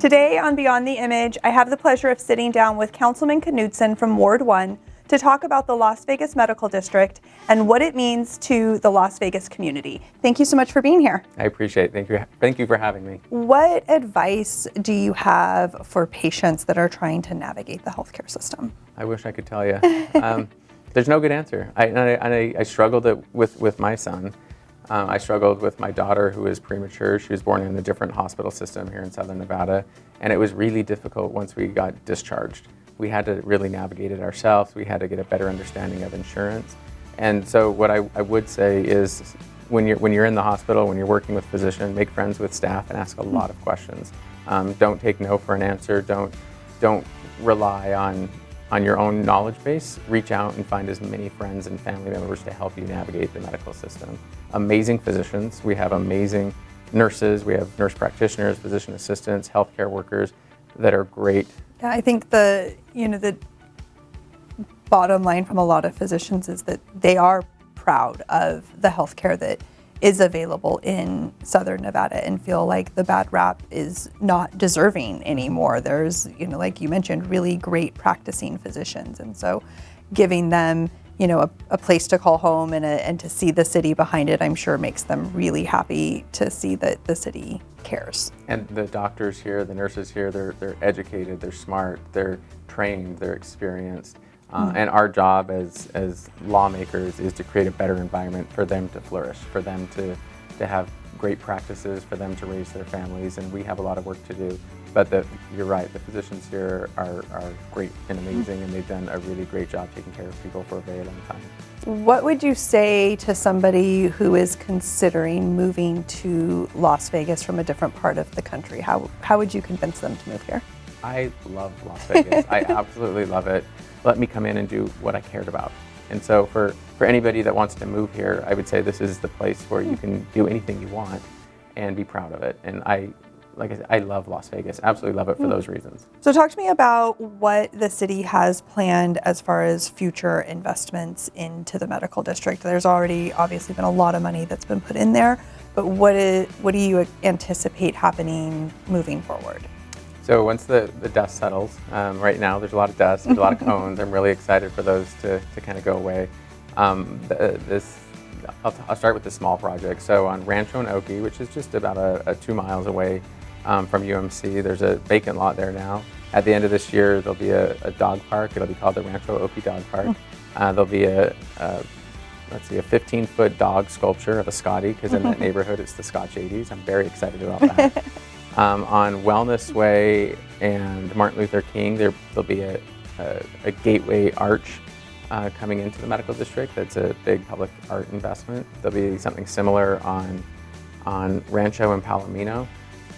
Today on Beyond the Image, I have the pleasure of sitting down with Councilman Knudsen from Ward 1 to talk about the Las Vegas Medical District and what it means to the Las Vegas community. Thank you so much for being here. I appreciate it. Thank you for having me. What advice do you have for patients that are trying to navigate the healthcare system? I wish I could tell you. There's no good answer. I struggled with my son. I struggled with my daughter, who is premature. She was born in a different hospital system here in Southern Nevada, and it was really difficult once we got discharged. We had to really navigate it ourselves. We had to get a better understanding of insurance. And so what I would say is when you're in the hospital, when you're working with physicians, make friends with staff and ask a lot of questions. Don't take no for an answer. Don't rely on your own knowledge base. Reach out and find as many friends and family members to help you navigate the medical system. Amazing physicians. We have amazing nurses. We have nurse practitioners, physician assistants, healthcare workers that are great. Yeah, I think the bottom line from a lot of physicians is that they are proud of the healthcare that is available in Southern Nevada and feel like the bad rap is not deserving anymore. There's, like you mentioned, really great practicing physicians. And so giving them, a place to call home and to see the city behind it, I'm sure makes them really happy to see that the city cares. And the doctors here, the nurses here, they're educated, they're smart, they're trained, they're experienced. And our job as lawmakers is to create a better environment for them to flourish, for them to have great practices, for them to raise their families, and we have a lot of work to do. But you're right, the physicians here are great and amazing, and they've done a really great job taking care of people for a very long time. What would you say to somebody who is considering moving to Las Vegas from a different part of the country? How would you convince them to move here? I love Las Vegas. I absolutely love it. Let me come in and do what I cared about. And so for anybody that wants to move here, I would say this is the place where you can do anything you want and be proud of it. And I love Las Vegas, absolutely love it for those reasons. So talk to me about what the city has planned as far as future investments into the medical district. There's already obviously been a lot of money that's been put in there, but what do you anticipate happening moving forward? So once the dust settles, right now there's a lot of dust, there's a lot of cones. I'm really excited for those to kind of go away. I'll start with the small project. So on Rancho and Oki, which is just about a 2 miles away from UMC, there's a vacant lot there now. At the end of this year, there'll be a dog park. It'll be called the Rancho Oki Dog Park. There'll be a 15-foot dog sculpture of a Scotty, because in that neighborhood it's the Scotch 80s. I'm very excited about that. On Wellness Way and Martin Luther King, there'll be a gateway arch coming into the medical district. That's a big public art investment. There'll be something similar on Rancho and Palomino.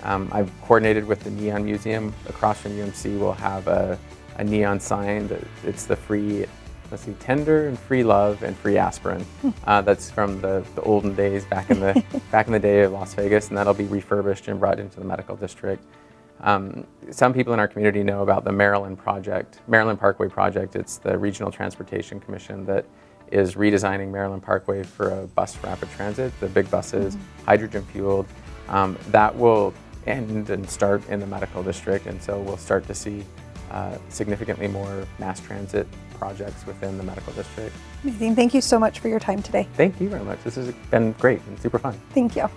I've coordinated with the Neon Museum across from UMC. We'll have a neon sign that it's the free, tender and free love and free aspirin. That's from the olden days back in the day of Las Vegas, and that'll be refurbished and brought into the medical district. Some people in our community know about the Maryland Parkway project. It's the Regional Transportation Commission that is redesigning Maryland Parkway for a bus rapid transit, the big buses, hydrogen fueled. That will end and start in the medical district, and so we'll start to see significantly more mass transit projects within the medical district. Amazing. Thank you so much for your time today. Thank you very much. This has been great and super fun. Thank you.